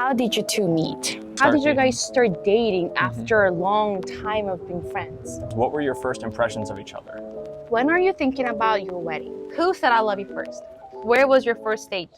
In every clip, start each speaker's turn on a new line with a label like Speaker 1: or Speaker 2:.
Speaker 1: How did you two meet? How did you guys start dating after a long time of being friends?
Speaker 2: What were your first impressions of each other?
Speaker 1: When are you thinking about your wedding? Who said I love you first? Where was your first date?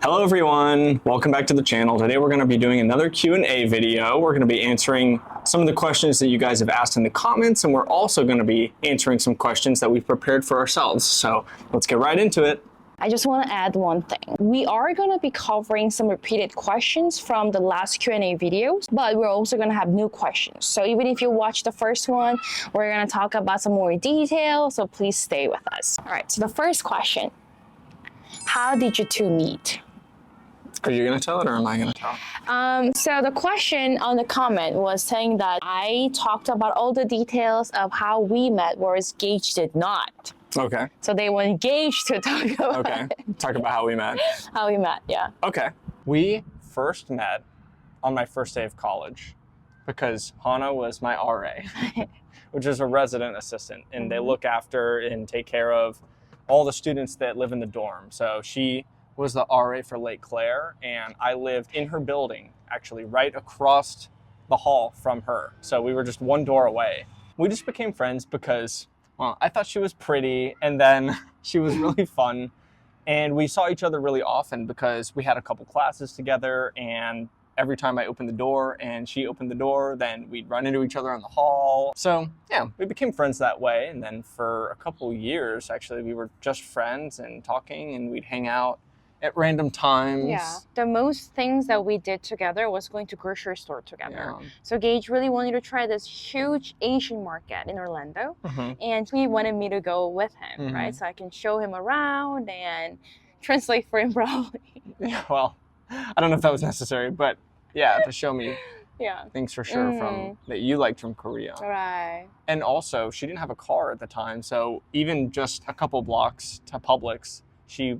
Speaker 2: Hello everyone, welcome back to the channel. Today we're going to be doing another Q&A video. We're going to be answering some of the questions that you guys have asked in the comments, and we're also going to be answering some questions that we've prepared for ourselves. So let's get right into it.
Speaker 1: I just want to add one thing. We are going to be covering some repeated questions from the last Q&A videos, but we're also going to have new questions. So even if you watched the first one, we're going to talk about some more detail, so please stay with us. All right, so the first question, how did you two meet?
Speaker 2: Are you going to tell it or am I going to tell?
Speaker 1: So the question on the comment was saying that I talked about all the details of how we met, whereas Gage did not.
Speaker 2: Okay.
Speaker 1: So they were engaged to talk about
Speaker 2: Talk about how we met.
Speaker 1: How we met, yeah.
Speaker 2: Okay. We first met on my first day of college because Hannah was my RA, which is a resident assistant, and they look after and take care of all the students that live in the dorm. So she was the RA for Lake Claire, and I lived in her building, actually right across the hall from her. So we were just one door away. We just became friends because, well, I thought she was pretty, and then she was really fun. And we saw each other really often because we had a couple classes together, and every time I opened the door and she opened the door, then we'd run into each other in the hall. So yeah, we became friends that way. And then for a couple years, actually, we were just friends and talking, and we'd hang out at random times.
Speaker 1: Yeah, the most things that we did together was going to grocery store together.
Speaker 2: Yeah.
Speaker 1: So Gage really wanted to try this huge Asian market in Orlando, and he wanted me to go with him, right? So I can show him around and translate for him probably.
Speaker 2: Yeah, well, I don't know if that was necessary, but yeah, to show me things for sure from that you liked from Korea.
Speaker 1: Right.
Speaker 2: And also, she didn't have a car at the time, so even just a couple blocks to Publix, she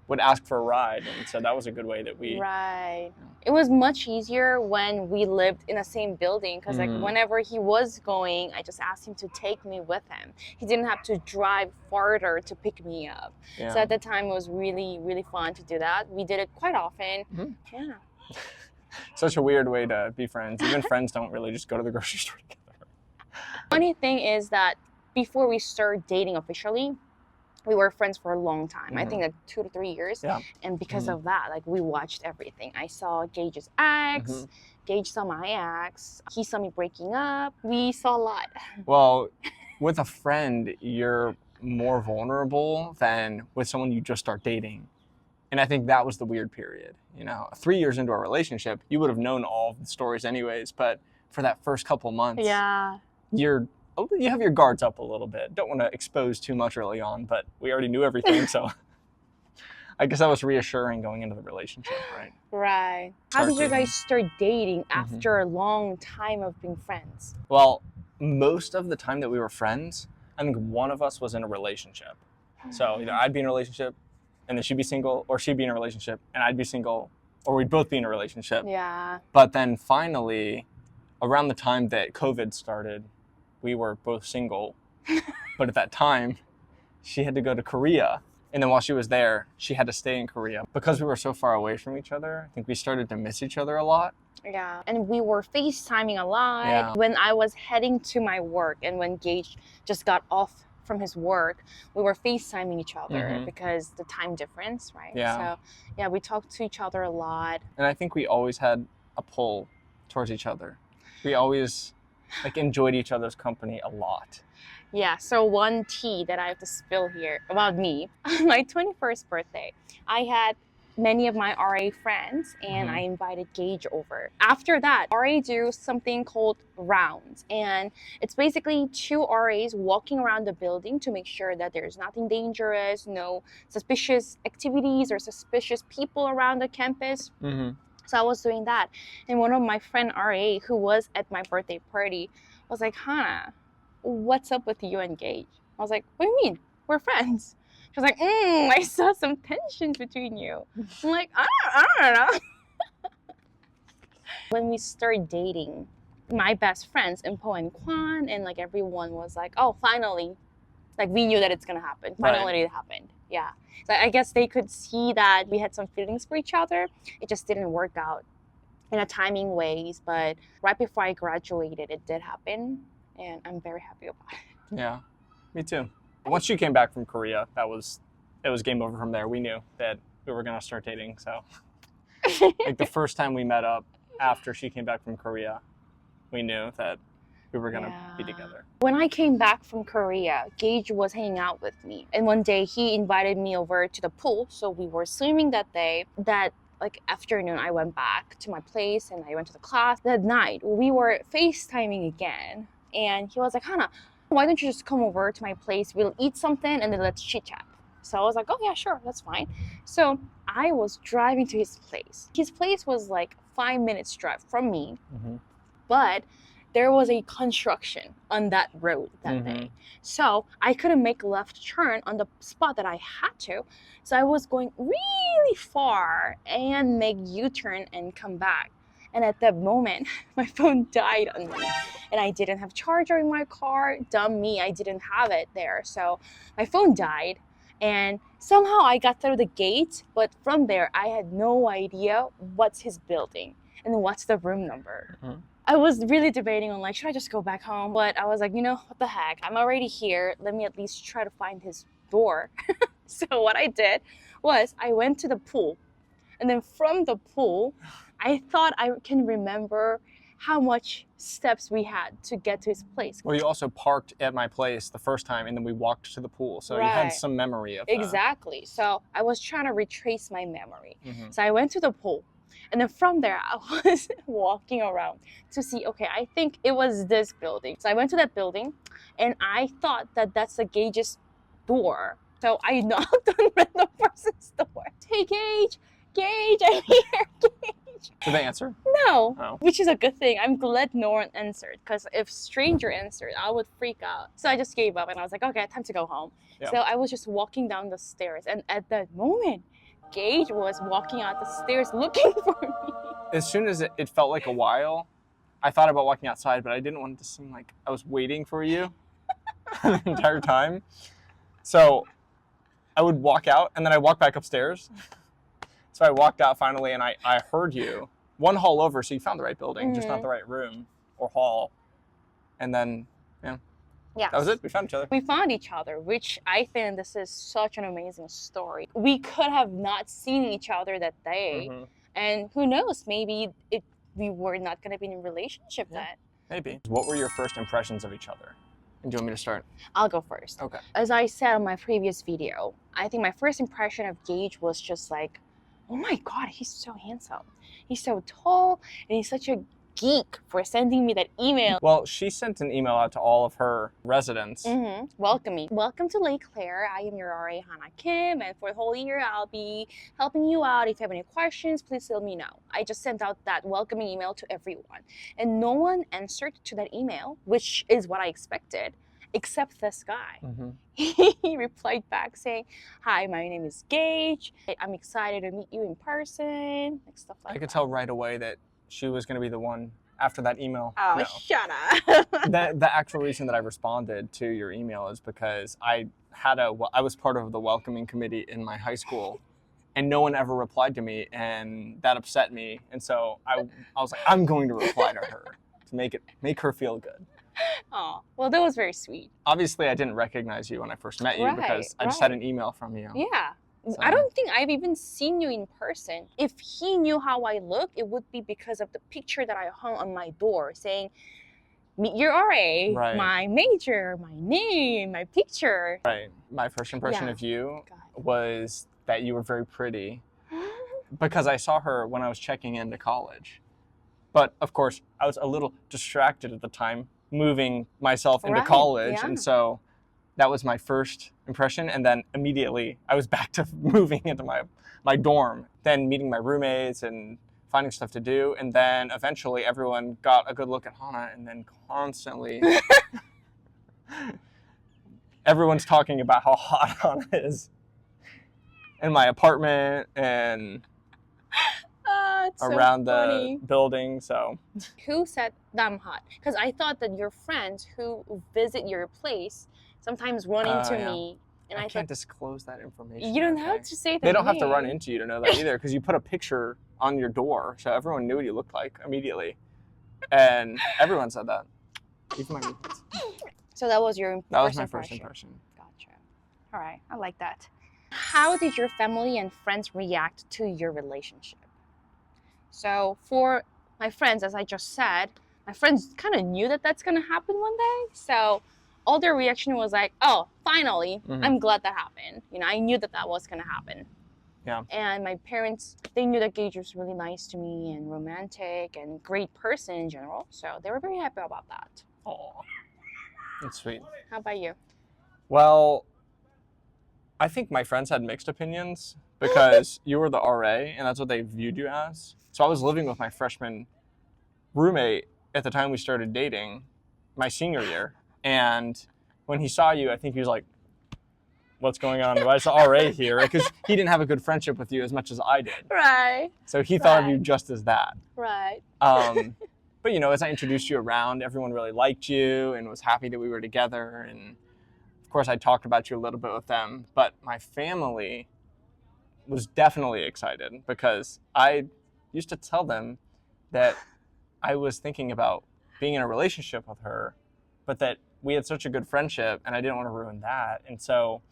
Speaker 2: would ask for a ride, and so that was a good way that we...
Speaker 1: Right. It was much easier when we lived in the same building, because like whenever he was going, I just asked him to take me with him. He didn't have to drive farther to pick me up.
Speaker 2: Yeah.
Speaker 1: So at the time, it was really, really fun to do that. We did it quite often. Yeah.
Speaker 2: Such a weird way to be friends. Even friends don't really just go to the grocery store together.
Speaker 1: Funny thing is that before we started dating officially, we were friends for a long time. I think like 2 to 3 years. Yeah. And because of that, like we watched everything. I saw Gage's ex, Gage saw my ex, he saw me breaking up. We saw a lot. Well,
Speaker 2: with a friend, you're more vulnerable than with someone you just start dating. And I think that was the weird period. You know, 3 years into a relationship, you would have known all of the stories anyways, but for that first couple months, you have your guards up a little bit. Don't want to expose too much early on, but we already knew everything, so I guess that was reassuring going into the relationship, right?
Speaker 1: Right. How did you guys start dating after a long time of being friends?
Speaker 2: Well, most of the time that we were friends, I think one of us was in a relationship. So either I'd be in a relationship and then she'd be single, or she'd be in a relationship and I'd be single, or we'd both be in a relationship.
Speaker 1: Yeah.
Speaker 2: But then finally, around the time that COVID started, we were both single, but at that time, she had to go to Korea. And then while she was there, she had to stay in Korea. Because we were so far away from each other, I think we started to miss each other a lot.
Speaker 1: Yeah, and we were FaceTiming a lot.
Speaker 2: Yeah.
Speaker 1: When I was heading to my work and when Gage just got off from his work, we were FaceTiming each other because the time difference, right?
Speaker 2: Yeah.
Speaker 1: So yeah, we talked to each other a lot.
Speaker 2: And I think we always had a pull towards each other. We always like enjoyed each other's company a lot.
Speaker 1: Yeah, so one tea that I have to spill here about me. On my 21st birthday, I had many of my RA friends and I invited Gage over. After that, RA do something called rounds, and it's basically 2 RAs walking around the building to make sure that there's nothing dangerous, no suspicious activities or suspicious people around the campus. So I was doing that. And one of my friend RA who was at my birthday party was like, Hannah, what's up with you and Gage? I was like, what do you mean? We're friends. She was like, I saw some tensions between you. I'm like, I don't know. When we started dating, my best friends, Impo and Kwan, and like everyone was like, oh, finally, Like we knew that it's gonna happen.
Speaker 2: Right.
Speaker 1: Finally, it happened. Yeah. So I guess they could see that we had some feelings for each other. It just didn't work out in a timing ways. But right before I graduated, it did happen, and I'm very happy about it.
Speaker 2: Yeah, me too. Once she came back from Korea, it was game over from there. We knew that we were gonna start dating. So, like the first time we met up after she came back from Korea, we knew that we were gonna be together.
Speaker 1: When I came back from Korea, Gage was hanging out with me, and one day he invited me over to the pool. So we were swimming that day. That like afternoon, I went back to my place and I went to the class. That night, we were FaceTiming again, and he was like, "Hannah, why don't you just come over to my place? We'll eat something and then let's chit chat." So I was like, "Oh yeah, sure, that's fine." So I was driving to his place. His place was like 5 minutes drive from me, but there was a construction on that road that day. So I couldn't make a left turn on the spot that I had to. So I was going really far and make U-turn and come back. And at that moment, my phone died on me. And I didn't have charger in my car. Dumb me, I didn't have it there. So my phone died. And somehow I got through the gate. But from there, I had no idea what's his building and what's the room number. I was really debating on like, should I just go back home? But I was like, you know, what the heck? I'm already here. Let me at least try to find his door. So what I did was I went to the pool. And then from the pool, I thought I can remember how much steps we had to get to his place.
Speaker 2: Well, you also parked at my place the first time and then we walked to the pool. So you had some memory of that.
Speaker 1: Exactly. So I was trying to retrace my memory. So I went to the pool. And then from there, I was walking around to see, okay, I think it was this building. So I went to that building and I thought that that's the Gage's door. So I knocked on random person's door. Hey, Gage, I'm here, Gage.
Speaker 2: Did they answer?
Speaker 1: No,
Speaker 2: Oh.
Speaker 1: Which is a good thing. I'm glad no one answered because if stranger answered, I would freak out. So I just gave up and I was like, okay, time to go home.
Speaker 2: Yeah.
Speaker 1: So I was just walking down the stairs and at that moment, Gage was walking out the stairs looking for me.
Speaker 2: As soon as it felt like a while, I thought about walking outside, but I didn't want it to seem like I was waiting for you the entire time. So I would walk out and then I walked back upstairs. So I walked out finally and I heard you one hall over. So you found the right building, just not the right room or hall. And then,
Speaker 1: Yeah,
Speaker 2: that was it. We found each other.
Speaker 1: We found each other, which I think this is such an amazing story. We could have not seen each other that day. And who knows, maybe we were not going to be in a relationship then.
Speaker 2: Maybe. What were your first impressions of each other? And do you want me to start?
Speaker 1: I'll go first.
Speaker 2: Okay.
Speaker 1: As I said on my previous video, I think my first impression of Gage was just like, oh my God, he's so handsome. He's so tall and he's such a geek for sending me that email.
Speaker 2: Well, she sent an email out to all of her residents.
Speaker 1: Welcoming. Welcome to Lake Claire. I am your RA, Hannah Kim, and for the whole year, I'll be helping you out. If you have any questions, please let me know. I just sent out that welcoming email to everyone, and no one answered to that email, which is what I expected, except this guy. He replied back saying, "Hi, my name is Gage. I'm excited to meet you in person," like stuff like that.
Speaker 2: I could tell right away that she was going to be the one after that email.
Speaker 1: Oh,
Speaker 2: No.
Speaker 1: shut up.
Speaker 2: The actual reason that I responded to your email is because I was part of the welcoming committee in my high school and no one ever replied to me and that upset me. And so I was like, I'm going to reply to her to make her feel good.
Speaker 1: Oh, well, that was very sweet.
Speaker 2: Obviously, I didn't recognize you when I first met you because I just had an email from you.
Speaker 1: Yeah.
Speaker 2: So.
Speaker 1: I don't think I've even seen you in person. If he knew how I look, it would be because of the picture that I hung on my door saying, meet your RA, my major, my name, my picture.
Speaker 2: Right. My first impression of you was that you were very pretty because I saw her when I was checking into college. But of course, I was a little distracted at the time, moving myself into college. And so that was my first impression. And then immediately I was back to moving into my dorm, then meeting my roommates and finding stuff to do. And then eventually everyone got a good look at Hannah and then constantly everyone's talking about how hot Hannah is in my apartment and around the building. So
Speaker 1: who said that I'm hot? Because I thought that your friends who visit your place sometimes run
Speaker 2: Oh,
Speaker 1: into
Speaker 2: yeah.
Speaker 1: me. And
Speaker 2: I
Speaker 1: I
Speaker 2: can't
Speaker 1: thought,
Speaker 2: disclose that information.
Speaker 1: you don't
Speaker 2: okay?
Speaker 1: have to say the
Speaker 2: They don't have to run
Speaker 1: name.
Speaker 2: into you to know that either, because you put a picture on your door, so everyone knew what you looked like immediately. And everyone said that. Even my roommates.
Speaker 1: So that was your
Speaker 2: That was
Speaker 1: first
Speaker 2: my
Speaker 1: impression.
Speaker 2: first impression.
Speaker 1: Gotcha. All right, I like that. How did your family and friends react to your relationship? So for my friends, as I just said, my friends kind of knew that that's going to happen one day. So all their reaction was like, oh, finally, I'm glad that happened. You know, I knew that that was going to happen.
Speaker 2: Yeah.
Speaker 1: And my parents, they knew that Gage was really nice to me and romantic and great person in general. So they were very happy about that.
Speaker 2: Oh, that's sweet.
Speaker 1: How about you?
Speaker 2: Well, I think my friends had mixed opinions because you were the RA and that's what they viewed you as. So I was living with my freshman roommate at the time we started dating, my senior year. And when he saw you, I think he was like, what's going on? Why is the RA here? Because he didn't have a good friendship with you as much as I did.
Speaker 1: Right.
Speaker 2: So he thought of you just as that.
Speaker 1: Right.
Speaker 2: But, you know, as I introduced you around, everyone really liked you and was happy that we were together. And of course, I talked about you a little bit with them. But my family was definitely excited because I used to tell them that I was thinking about being in a relationship with her, but that we had such a good friendship and I didn't want to ruin that. And so,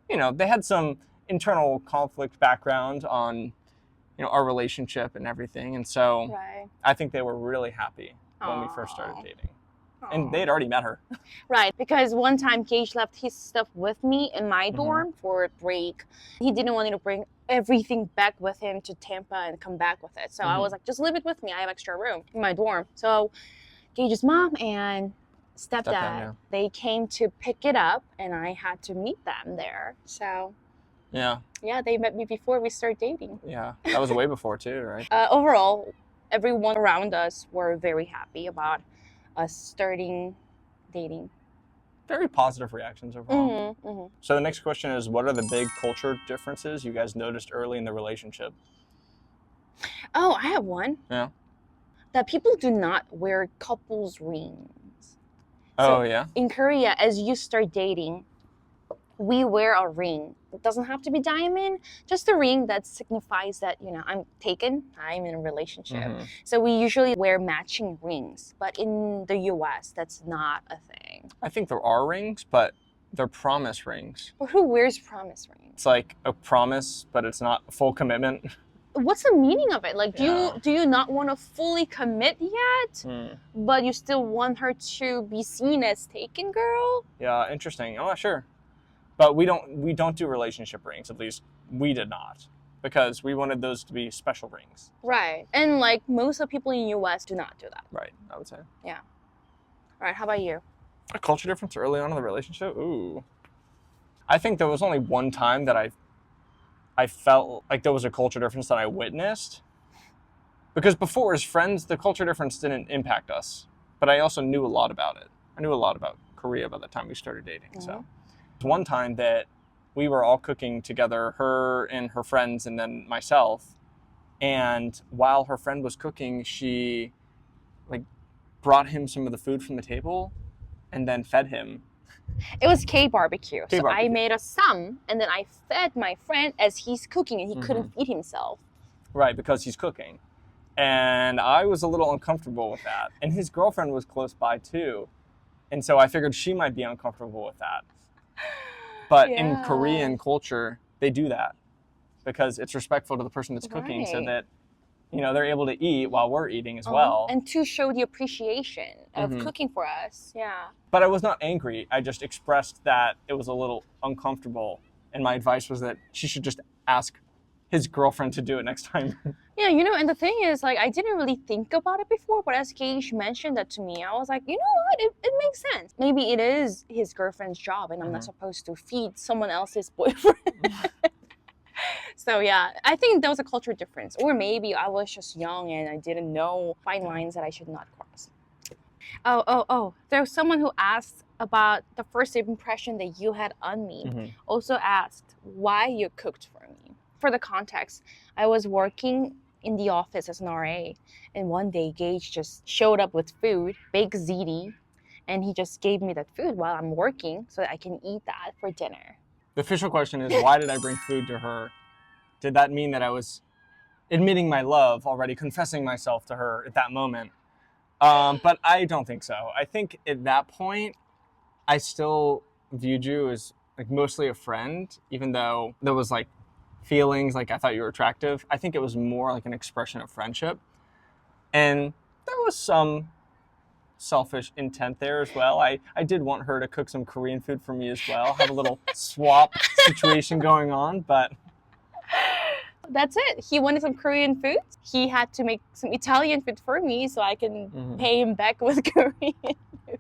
Speaker 2: you know, they had some internal conflict background on, you know, our relationship and everything. And so
Speaker 1: Right.
Speaker 2: I think they were really happy when we first started dating. And
Speaker 1: Aw.
Speaker 2: they had already met her.
Speaker 1: Right, because one time Gage left his stuff with me in my dorm for a break. He didn't want me to bring everything back with him to Tampa and come back with it. So I was like, just leave it with me. I have extra room in my dorm. So Gage's mom and stepdad,
Speaker 2: yeah.
Speaker 1: they came to pick it up and I had to meet them there. So
Speaker 2: Yeah.
Speaker 1: yeah, they met me before we started dating.
Speaker 2: Yeah. That was way before too, right?
Speaker 1: Overall, everyone around us were very happy about us starting dating.
Speaker 2: Very positive reactions overall. So the next question is, what are the big culture differences you guys noticed early in the relationship?
Speaker 1: Oh, I have one.
Speaker 2: Yeah.
Speaker 1: That people do not wear couples rings.
Speaker 2: Oh, yeah?
Speaker 1: In Korea, as you start dating, we wear a ring. It doesn't have to be diamond, just a ring that signifies that, you know, I'm taken, I'm in a relationship. So we usually wear matching rings. But in the US, that's not a thing.
Speaker 2: I think there are rings, but they're promise rings.
Speaker 1: But who wears promise rings?
Speaker 2: It's like a promise, but it's not a full commitment.
Speaker 1: What's the meaning of it? Like, do you not want to fully commit yet, but you still want her to be seen as taken, girl?
Speaker 2: Yeah, interesting. I'm not sure. But we don't do relationship rings, at least we did not, because we wanted those to be special rings.
Speaker 1: Right. And like most of the people in the US do not do that.
Speaker 2: Right, I would say.
Speaker 1: Yeah. All right, how about you?
Speaker 2: A culture difference early on in the relationship? Ooh. I think there was only one time that I felt like there was a culture difference that I witnessed. Because before, as friends, the culture difference didn't impact us. But I also knew a lot about it. I knew a lot about Korea by the time we started dating. So one time that we were all cooking together, her and her friends and then myself. And while her friend was cooking, she like brought him some of the food from the table and then fed him.
Speaker 1: It was K-barbecue. So
Speaker 2: K-barbecue.
Speaker 1: I made a some, and then I fed my friend as he's cooking, and he couldn't feed himself.
Speaker 2: Right, because he's cooking. And I was a little uncomfortable with that. And his girlfriend was close by too. And so I figured she might be uncomfortable with that. But in Korean culture, they do that because it's respectful to the person that's cooking so that, you know, they're able to eat while we're eating as well.
Speaker 1: And to show the appreciation of cooking for us. Yeah.
Speaker 2: But I was not angry. I just expressed that it was a little uncomfortable. And my advice was that she should just ask his girlfriend to do it next time.
Speaker 1: Yeah, you know, and the thing is, like, I didn't really think about it before, but as Gage mentioned that to me, I was like, you know what, it makes sense. Maybe it is his girlfriend's job, and I'm not supposed to feed someone else's boyfriend. So yeah, I think there was a culture difference. Or maybe I was just young and I didn't know fine lines that I should not cross. Oh, there was someone who asked about the first impression that you had on me. Also asked why you cooked for me. For the context, I was working in the office as an RA, and one day Gage just showed up with food, baked ziti, And he just gave me that food while I'm working so that I can eat that for dinner.
Speaker 2: The official question is, why did I bring food to her? Did that mean that I was admitting my love already, confessing myself to her at that moment? But I don't think so. I think at that point, I still viewed you as like mostly a friend, even though there was like feelings, like I thought you were attractive. I think it was more like an expression of friendship. And there was some selfish intent there as well. I did want her to cook some Korean food for me as well, have a little swap situation going on, but
Speaker 1: That's it. He wanted some Korean food. He had to make some Italian food for me so I can pay him back with Korean food.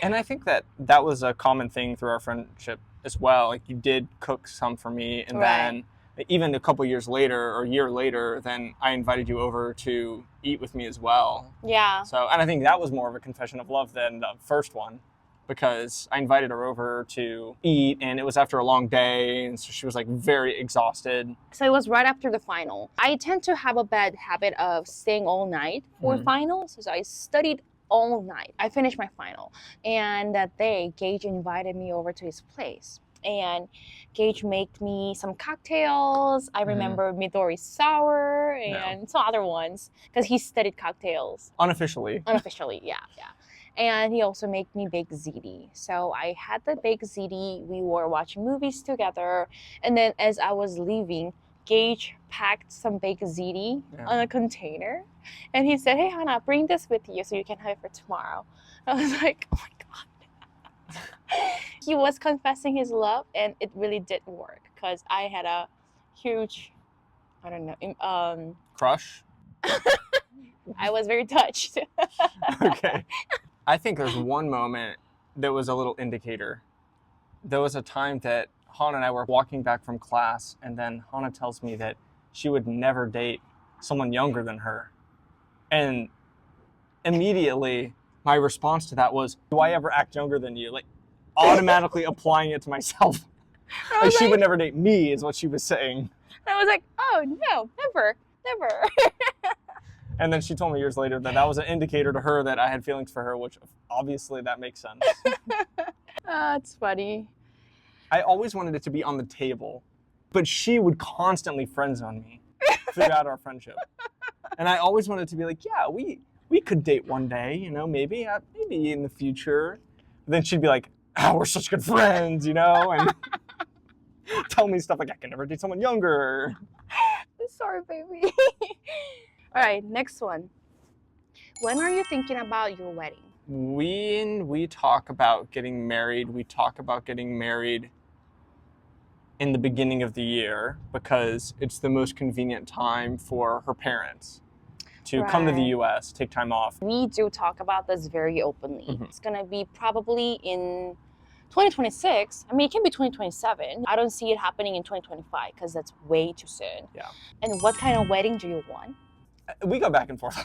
Speaker 2: And I think that that was a common thing through our friendship as well. Like you did cook some for me, and then even a couple years later or a year later, then I invited you over to eat with me as well.
Speaker 1: Yeah.
Speaker 2: So, and I think that was more of a confession of love than the first one, because I invited her over to eat, and it was after a long day, and so she was like very exhausted.
Speaker 1: So it was right after the final. I tend to have a bad habit of staying all night for finals. So I studied all night. I finished my final. And that day, Gage invited me over to his place. And Gage made me some cocktails. I remember Midori Sour and some other ones because he studied cocktails.
Speaker 2: Unofficially.
Speaker 1: Unofficially, yeah. And he also made me baked ziti. So I had the baked ziti. We were watching movies together. And then as I was leaving, Gage packed some baked ziti on a container. And he said, "Hey, Hannah, bring this with you so you can have it for tomorrow." I was like, oh my God. He was confessing his love, and it really did work because I had a huge, I don't know,
Speaker 2: crush?
Speaker 1: I was very touched.
Speaker 2: Okay. I think there's one moment that was a little indicator. There was a time that Hannah and I were walking back from class, and then Hannah tells me that she would never date someone younger than her. And immediately, my response to that was, do I ever act younger than you? Like, automatically applying it to myself. Like, she would never date me, is what she was saying.
Speaker 1: I was like, oh, no, never.
Speaker 2: And then she told me years later that that was an indicator to her that I had feelings for her, which obviously that makes sense.
Speaker 1: It's funny.
Speaker 2: I always wanted it to be on the table, but she would constantly friend zone me throughout our friendship. And I always wanted to be like, yeah, we could date one day, you know, maybe in the future. But then she'd be like, oh, we're such good friends, you know, and tell me stuff like I can never date someone younger.
Speaker 1: Sorry, baby. All right, next one. When are you thinking about your wedding?
Speaker 2: When we talk about getting married, we talk about getting married in the beginning of the year because it's the most convenient time for her parents to come to the US, take time off.
Speaker 1: We do talk about this very openly. It's going to be probably in 2026. I mean, it can be 2027. I don't see it happening in 2025 because that's way too soon.
Speaker 2: Yeah.
Speaker 1: And what kind of wedding do you want?
Speaker 2: We go back and forth.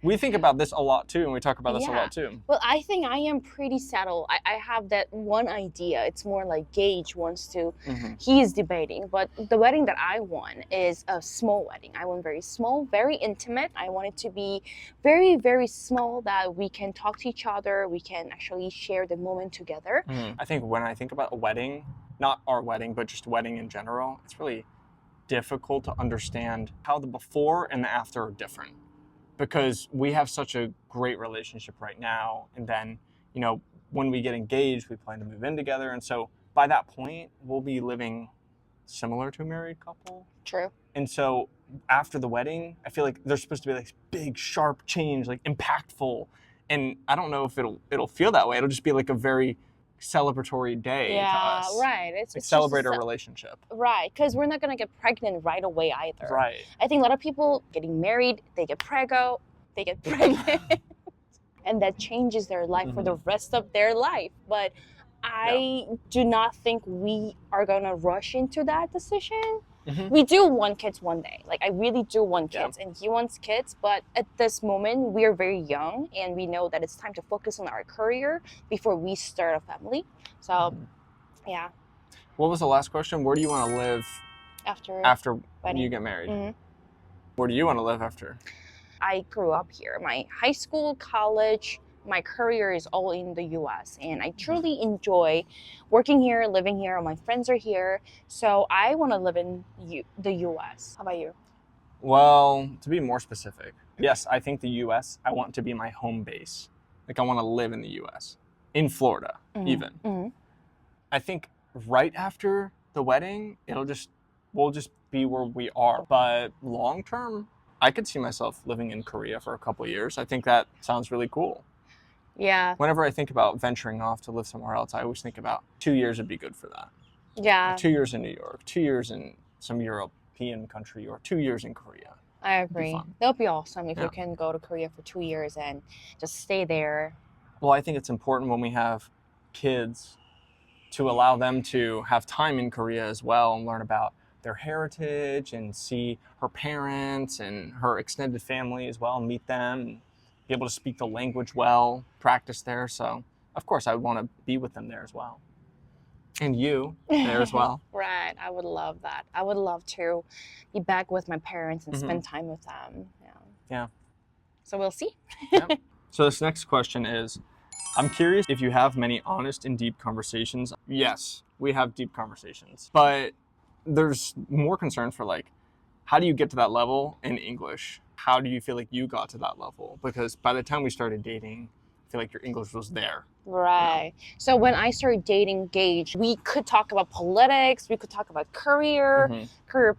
Speaker 2: We think about this a lot too, and we talk about this a lot too.
Speaker 1: Well, I think I am pretty settled. I have that one idea. It's more like Gage wants to, he is debating, but the wedding that I want is a small wedding. I want very small, very intimate. I want it to be very, very small that we can talk to each other. We can actually share the moment together.
Speaker 2: I think when I think about a wedding, not our wedding, but just wedding in general, it's really difficult to understand how the before and the after are different. Because we have such a great relationship right now. And then, you know, when we get engaged, we plan to move in together. And so by that point, we'll be living similar to a married couple.
Speaker 1: True.
Speaker 2: And so after the wedding, I feel like there's supposed to be like big, sharp change, like impactful. And I don't know if it'll feel that way. It'll just be like a very celebratory day to us.
Speaker 1: Right.
Speaker 2: It's celebrate our relationship.
Speaker 1: Right, because we're not going to get pregnant right away either.
Speaker 2: Right.
Speaker 1: I think a lot of people getting married, they get preggo, they get pregnant, and that changes their life for the rest of their life. But I do not think we are going to rush into that decision. We do want kids one day. Like, I really do want kids, and he wants kids. But at this moment, we're very young, and we know that it's time to focus on our career before we start a family. So, yeah.
Speaker 2: What was the last question? Where do you want to live after you get married? Where do you want to live after?
Speaker 1: I grew up here. My high school, college, my career is all in the US, and I truly enjoy working here, living here. All my friends are here, so I want to live in the US. How about you?
Speaker 2: Well, to be more specific, yes, I think the US, I want to be my home base. Like I want to live in the US, in Florida, even.
Speaker 1: Mm-hmm.
Speaker 2: I think right after the wedding, we'll just be where we are. But long term, I could see myself living in Korea for a couple of years. I think that sounds really cool.
Speaker 1: Yeah.
Speaker 2: Whenever I think about venturing off to live somewhere else, I always think about 2 years would be good for that.
Speaker 1: Yeah.
Speaker 2: Like 2 years in New York, 2 years in some European country, or 2 years in Korea.
Speaker 1: I agree. That would be awesome if
Speaker 2: Yeah.
Speaker 1: you can go to Korea for 2 years and just stay there.
Speaker 2: Well, I think it's important when we have kids to allow them to have time in Korea as well and learn about their heritage and see her parents and her extended family as well, and meet them and be able to speak the language well, practice there. So, of course, I would want to be with them there as well. And you there as well.
Speaker 1: Right. I would love that. I would love to be back with my parents and spend time with them.
Speaker 2: Yeah.
Speaker 1: So we'll see.
Speaker 2: Yeah. So this next question is, I'm curious if you have many honest and deep conversations. Yes, we have deep conversations, but there's more concern for like, how do you get to that level in English? How do you feel like you got to that level? Because by the time we started dating, I feel like your English was there.
Speaker 1: Right. So when I started dating Gage, we could talk about politics, we could talk about career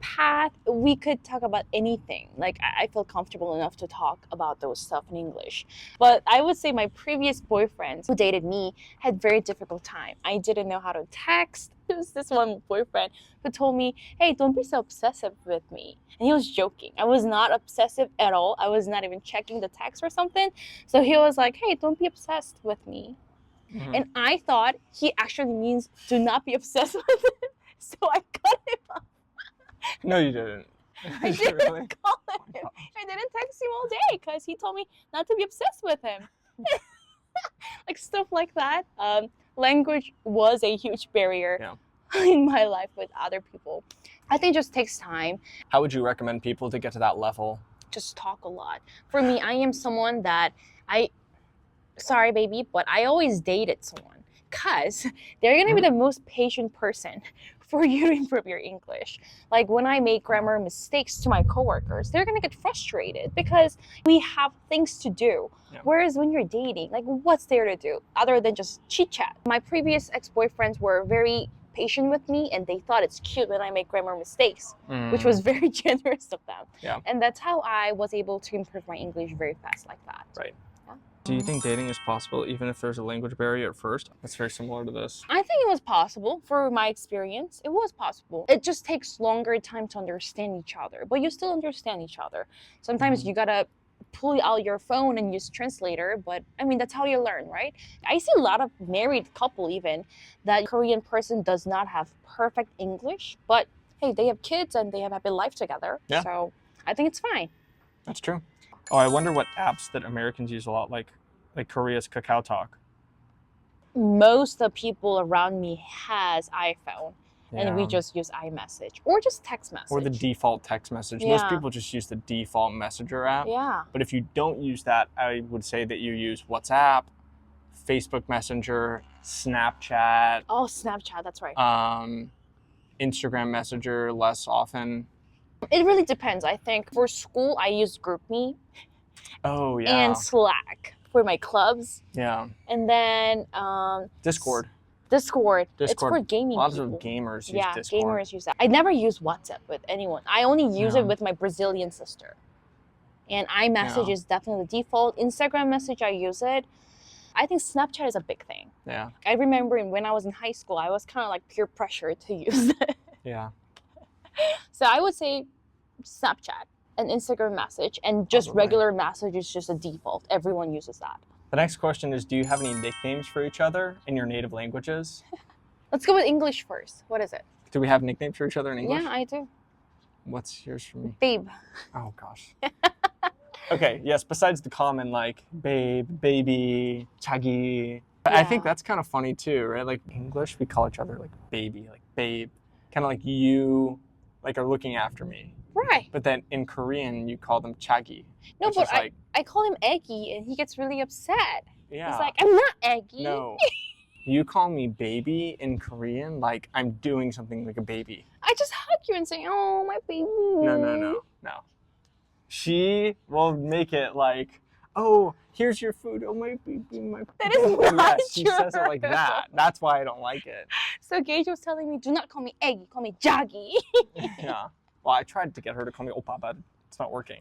Speaker 1: path, we could talk about anything. Like I feel comfortable enough to talk about those stuff in English. But I would say my previous boyfriends who dated me had very difficult time. I didn't know how to text. There was this one boyfriend who told me, hey, don't be so obsessive with me. And he was joking. I was not obsessive at all. I was not even checking the text or something. So he was like, hey, don't be obsessed with me. And I thought he actually means do not be obsessed with him. So I cut him off.
Speaker 2: No, you didn't.
Speaker 1: I didn't call him. I didn't text him all day because he told me not to be obsessed with him. Like stuff like that. Language was a huge barrier in my life with other people. I think it just takes time.
Speaker 2: How would you recommend people to get to that level?
Speaker 1: Just talk a lot. For me, I am someone that sorry baby, but I always dated someone because they're going to be the most patient person for you to improve your English. Like when I make grammar mistakes to my coworkers, they're going to get frustrated because we have things to do. Yeah. Whereas when you're dating, like what's there to do other than just chit chat? My previous ex-boyfriends were very patient with me and they thought it's cute when I make grammar mistakes, which was very generous of them. Yeah. And that's how I was able to improve my English very fast like that.
Speaker 2: Right. Do you think dating is possible even if there's a language barrier at first? That's very similar to this.
Speaker 1: I think it was possible. For my experience, it was possible. It just takes longer time to understand each other, but you still understand each other. Sometimes you gotta pull out your phone and use translator, but I mean, that's how you learn, right? I see a lot of married couple even that Korean person does not have perfect English, but hey, they have kids and they have a happy life together. Yeah. So I think it's fine.
Speaker 2: That's true. Oh, I wonder what apps that Americans use a lot, like Korea's Kakao Talk.
Speaker 1: Most of the people around me has iPhone, and we just use iMessage or just text message.
Speaker 2: Or the default text message. Yeah. Most people just use the default messenger app. Yeah. But if you don't use that, I would say that you use WhatsApp, Facebook Messenger, Snapchat.
Speaker 1: Oh, Snapchat, that's right.
Speaker 2: Instagram Messenger less often.
Speaker 1: It really depends. I think for school, I use GroupMe.
Speaker 2: Oh, yeah.
Speaker 1: And Slack for my clubs.
Speaker 2: Yeah.
Speaker 1: And then
Speaker 2: Discord.
Speaker 1: Discord. It's for gaming.
Speaker 2: Lots of gamers use Discord.
Speaker 1: Yeah, gamers use that. I never use WhatsApp with anyone. I only use it with my Brazilian sister. And iMessage is definitely the default. Instagram message, I use it. I think Snapchat is a big thing. Yeah. I remember when I was in high school, I was kind of like peer pressure to use it. Yeah. So I would say Snapchat and Instagram message and just regular message is just a default. Everyone uses that.
Speaker 2: The next question is, do you have any nicknames for each other in your native languages?
Speaker 1: Let's go with English first. What is it?
Speaker 2: Do we have nicknames for each other in English?
Speaker 1: Yeah, I do.
Speaker 2: What's yours for me?
Speaker 1: Babe.
Speaker 2: Oh, gosh. Okay, yes, besides the common like babe, baby, chagi. I think that's kind of funny too, right? Like English, we call each other like baby, like babe. Kind of like you like are looking after me.
Speaker 1: Right.
Speaker 2: But then in Korean, you call them chagi.
Speaker 1: No, but I call him Eggy and he gets really upset.
Speaker 2: Yeah.
Speaker 1: He's like, I'm not Eggy.
Speaker 2: No. You call me baby in Korean like I'm doing something like a baby.
Speaker 1: I just hug you and say, oh, my baby.
Speaker 2: No. She will make it like, oh, here's your food. Oh, my baby, my baby.
Speaker 1: That is not
Speaker 2: Yes, she says it like that. That's why I don't like it.
Speaker 1: So Gage was telling me, do not call me Eggy, call me Jaggy.
Speaker 2: Yeah. Well, I tried to get her to call me Oppa, but it's not working.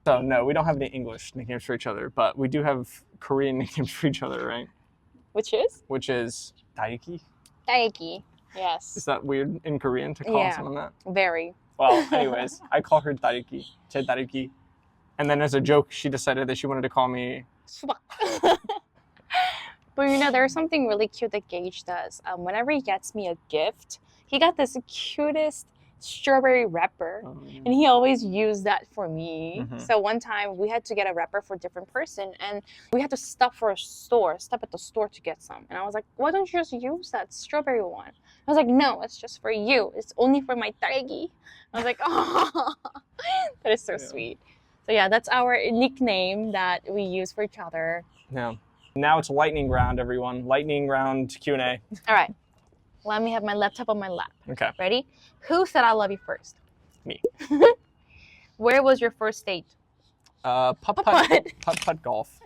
Speaker 2: So no, we don't have any English nicknames for each other, but we do have Korean nicknames for each other, right?
Speaker 1: Which is?
Speaker 2: Which is Daiki.
Speaker 1: Daiki. Yes.
Speaker 2: Is that weird in Korean to call someone that?
Speaker 1: Very.
Speaker 2: Well, anyways, I call her Daiki, Che Daiki. And then as a joke, she decided that she wanted to call me...
Speaker 1: But you know, there's something really cute that Gage does. Whenever he gets me a gift, he got this cutest strawberry wrapper, and he always used that for me. So one time we had to get a wrapper for a different person, and we had to stop at the store to get some. And I was like, why don't you just use that strawberry one? I was like, no, it's just for you. It's only for my Taegi. I was like, oh, that is so sweet. So yeah, that's our nickname that we use for each other.
Speaker 2: Yeah. Now it's lightning round, everyone. Lightning round Q&A.
Speaker 1: All right. Let me have my laptop on my lap.
Speaker 2: Okay.
Speaker 1: Ready? Who said I love you first?
Speaker 2: Me.
Speaker 1: Where was your first date?
Speaker 2: Putt golf.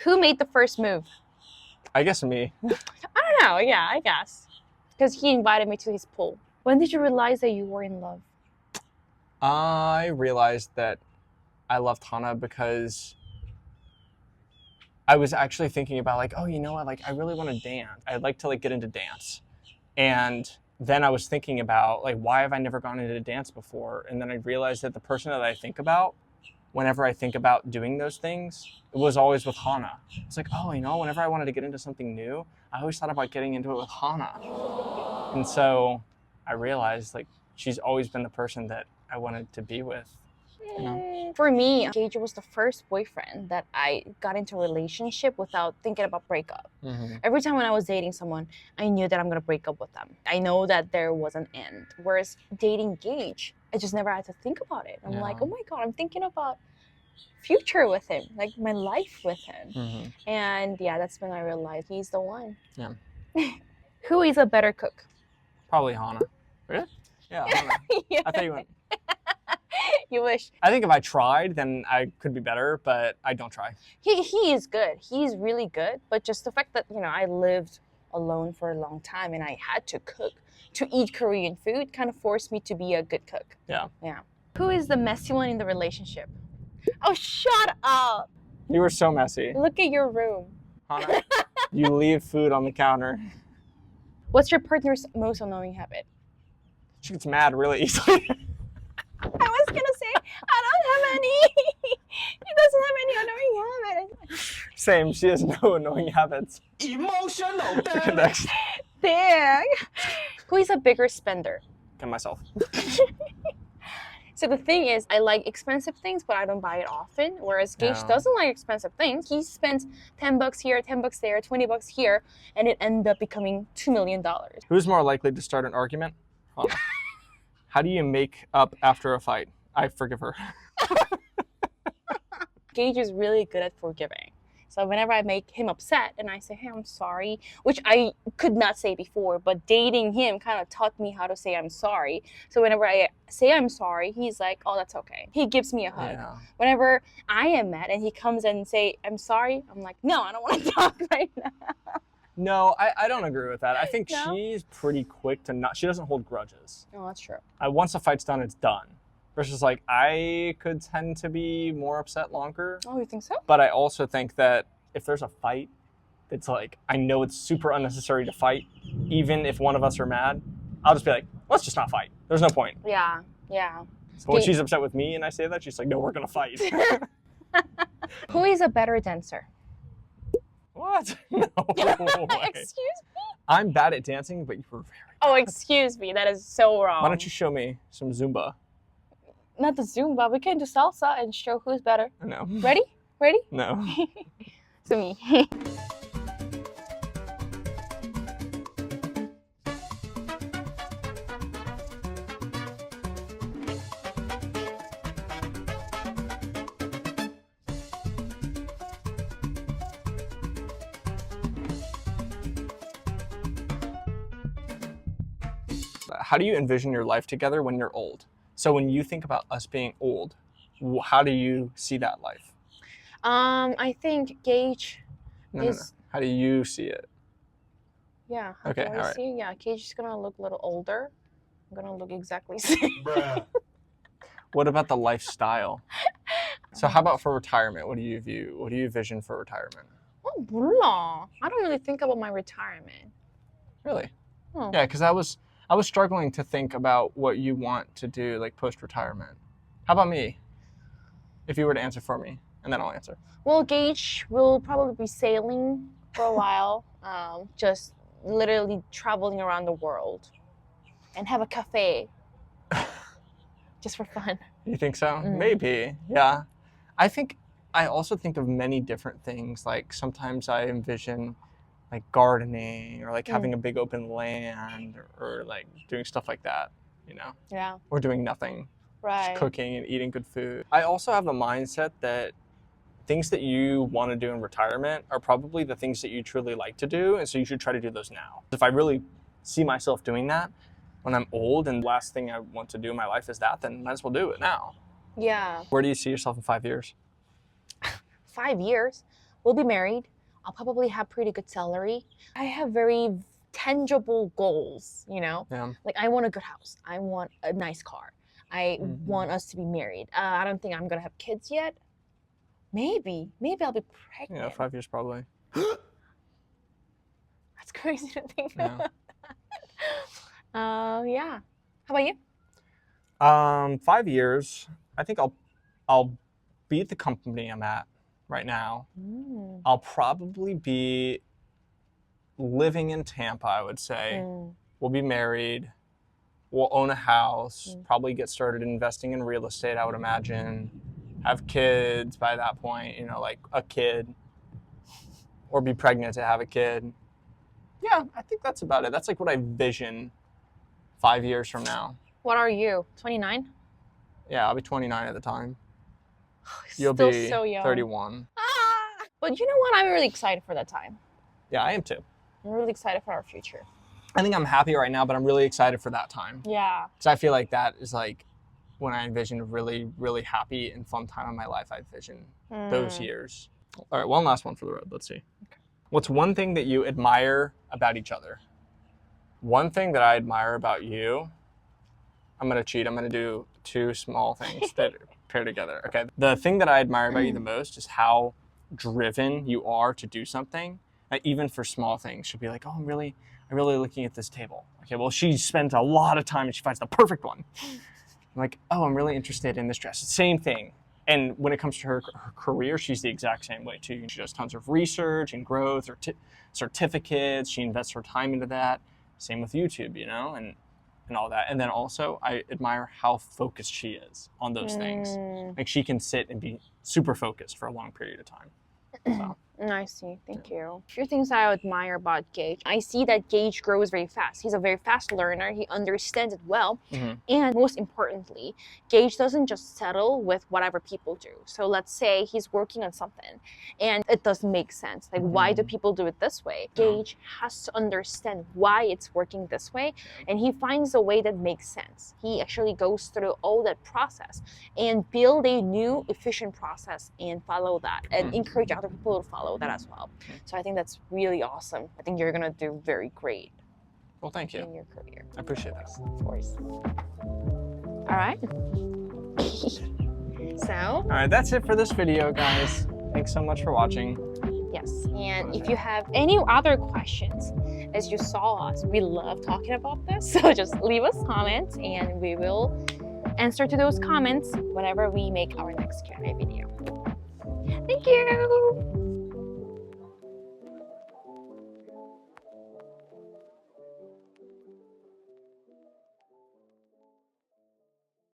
Speaker 1: Who made the first move?
Speaker 2: I guess me.
Speaker 1: I don't know. Yeah, I guess. Because he invited me to his pool. When did you realize that you were in love?
Speaker 2: I realized that I loved Hana because I was actually thinking about like, oh, you know what? Like, I really want to dance. I'd like to like get into dance. And then I was thinking about like, why have I never gone into dance before? And then I realized that the person that I think about whenever I think about doing those things, it was always with Hana. It's like, oh, you know, whenever I wanted to get into something new, I always thought about getting into it with Hana. And so I realized like she's always been the person that I wanted to be with. You know?
Speaker 1: For me, Gage was the first boyfriend that I got into a relationship without thinking about breakup. Every time when I was dating someone, I knew that I'm going to break up with them. I know that there was an end. Whereas dating Gage, I just never had to think about it. I'm like, oh my God, I'm thinking about future with him, like my life with him. And yeah, that's when I realized he's the one.
Speaker 2: Yeah.
Speaker 1: Who is a better cook?
Speaker 2: Probably Hana. Really? Yeah, Hana.
Speaker 1: Yeah.
Speaker 2: I thought you went...
Speaker 1: You wish.
Speaker 2: I think if I tried, then I could be better, but I don't try.
Speaker 1: He is good. He's really good. But just the fact that, you know, I lived alone for a long time and I had to cook, to eat Korean food, kind of forced me to be a good cook.
Speaker 2: Yeah.
Speaker 1: Yeah. Who is the messy one in the relationship? Oh, shut up.
Speaker 2: You were so messy.
Speaker 1: Look at your room.
Speaker 2: Hana, you leave food on the counter.
Speaker 1: What's your partner's most annoying habit?
Speaker 2: She gets mad really easily.
Speaker 1: I was going to say, I don't have any. He doesn't have any annoying habits.
Speaker 2: Same, she has no annoying habits.
Speaker 3: Emotional
Speaker 2: Next.
Speaker 1: Dang. Who is a bigger spender?
Speaker 2: And myself.
Speaker 1: So the thing is, I like expensive things, but I don't buy it often. Whereas Gage doesn't like expensive things. He spends $10 here, $10 there, $20 here, and it ended up becoming $2 million.
Speaker 2: Who's more likely to start an argument? Hana. How do you make up after a fight? I forgive her.
Speaker 1: Gage is really good at forgiving. So whenever I make him upset and I say, hey, I'm sorry, which I could not say before, but dating him kind of taught me how to say I'm sorry. So whenever I say I'm sorry, he's like, oh, that's okay. He gives me a hug.
Speaker 2: Yeah.
Speaker 1: Whenever I am mad and he comes and say, I'm sorry, I'm like, no, I don't want to talk right now.
Speaker 2: No, I don't agree with that. I think she's pretty quick to not, she doesn't hold grudges.
Speaker 1: Oh, that's true.
Speaker 2: Once a fight's done, it's done. Versus like, I could tend to be more upset longer.
Speaker 1: Oh, you think so?
Speaker 2: But I also think that if there's a fight, it's like, I know it's super unnecessary to fight. Even if one of us are mad, I'll just be like, let's just not fight. There's no point.
Speaker 1: Yeah, yeah.
Speaker 2: But when she's upset with me and I say that, she's like, no, we're going to fight.
Speaker 1: Who is a better dancer?
Speaker 2: What? No way.
Speaker 1: Excuse me?
Speaker 2: I'm bad at dancing, but you were very
Speaker 1: Oh, excuse me. That is so wrong.
Speaker 2: Why don't you show me some Zumba?
Speaker 1: Not the Zumba. We can do salsa and show who's better.
Speaker 2: No.
Speaker 1: Ready? Ready?
Speaker 2: No.
Speaker 1: So me.
Speaker 2: how do you envision your life together when you're old? So when you think about us being old, how do you see that life?
Speaker 1: I think Gage
Speaker 2: No. How do you see it?
Speaker 1: Yeah, how
Speaker 2: Okay,
Speaker 1: do I
Speaker 2: all right.
Speaker 1: see? Yeah, Gage is gonna look a little older. I'm gonna look exactly the same.
Speaker 2: What about the lifestyle? So how about for retirement? What do you envision for retirement?
Speaker 1: Oh, blah. I don't really think about my retirement.
Speaker 2: Really?
Speaker 1: Oh.
Speaker 2: Yeah, because I was struggling to think about what you want to do like post-retirement. How about me? If you were to answer for me, and then I'll answer.
Speaker 1: Well, Gage will probably be sailing for a while, just literally traveling around the world, and have a cafe, just for fun.
Speaker 2: You think so? Maybe. Yeah. I also think of many different things. Like sometimes I envision like gardening or like having a big open land or like doing stuff like that, you know?
Speaker 1: Yeah.
Speaker 2: Or doing nothing.
Speaker 1: Right.
Speaker 2: Just cooking and eating good food. I also have the mindset that things that you want to do in retirement are probably the things that you truly like to do, and so you should try to do those now. If I really see myself doing that when I'm old and the last thing I want to do in my life is that, then might as well do it now.
Speaker 1: Yeah.
Speaker 2: Where do you see yourself in 5 years?
Speaker 1: 5 years. We'll be married. I'll probably have pretty good salary. I have very tangible goals, you know?
Speaker 2: Yeah.
Speaker 1: Like I want a good house. I want a nice car. I want us to be married. I don't think I'm gonna have kids yet. Maybe I'll be pregnant.
Speaker 2: Yeah, 5 years probably.
Speaker 1: That's crazy to think
Speaker 2: Yeah.
Speaker 1: about. Yeah. How about you?
Speaker 2: 5 years. I think I'll be at the company I'm at right now. I'll probably be living in Tampa, I would say. We'll be married. We'll own a house, probably get started investing in real estate, I would imagine. Have kids by that point, you know, like a kid. Or be pregnant to have a kid. Yeah, I think that's about it. That's like what I vision 5 years from now.
Speaker 1: What are you? 29?
Speaker 2: Yeah, I'll be 29 at the time.
Speaker 1: You'll
Speaker 2: You'll
Speaker 1: be
Speaker 2: be
Speaker 1: so young.
Speaker 2: 31.
Speaker 1: But you know what? I'm really excited for that time.
Speaker 2: Yeah, I am too.
Speaker 1: I'm really excited for our future.
Speaker 2: I think I'm happy right now, but I'm really excited for that time.
Speaker 1: Yeah.
Speaker 2: Because I feel like that is like when I envision a really, really happy and fun time in my life, I envision those years. All right, one last one for the road. Let's see. Okay. What's one thing that you admire about each other? One thing that I admire about you, I'm going to cheat. I'm going to do two small things that pair together. Okay. The thing that I admire about you the most is how driven you are to do something. Even for small things, she'll be like, oh, I'm really looking at this table. Okay, well, she spends a lot of time and she finds the perfect one. I'm like, oh, I'm really interested in this dress. Same thing. And when it comes to her career, she's the exact same way too. She does tons of research and growth or certificates. She invests her time into that. Same with YouTube, you know, and all that. And then also, I admire how focused she is on those things. Like she can sit and be super focused for a long period of time. So.
Speaker 1: I see. Thank you. A few things I admire about Gage. I see that Gage grows very fast. He's a very fast learner. He understands it well. And most importantly, Gage doesn't just settle with whatever people do. So let's say he's working on something and it doesn't make sense. Like, why do people do it this way? Gage has to understand why it's working this way. And he finds a way that makes sense. He actually goes through all that process and build a new efficient process and follow that and encourage other people to follow that as well. So I think that's really awesome. I think you're gonna do very great.
Speaker 2: Well, thank you.
Speaker 1: In your career.
Speaker 2: I appreciate that.
Speaker 1: Of course. All right. All right,
Speaker 2: that's it for this video, guys. Thanks so much for watching.
Speaker 1: Yes, and if you have any other questions, as you saw us, we love talking about this. So just leave us comments and we will answer to those comments whenever we make our next Q&A video. Thank you.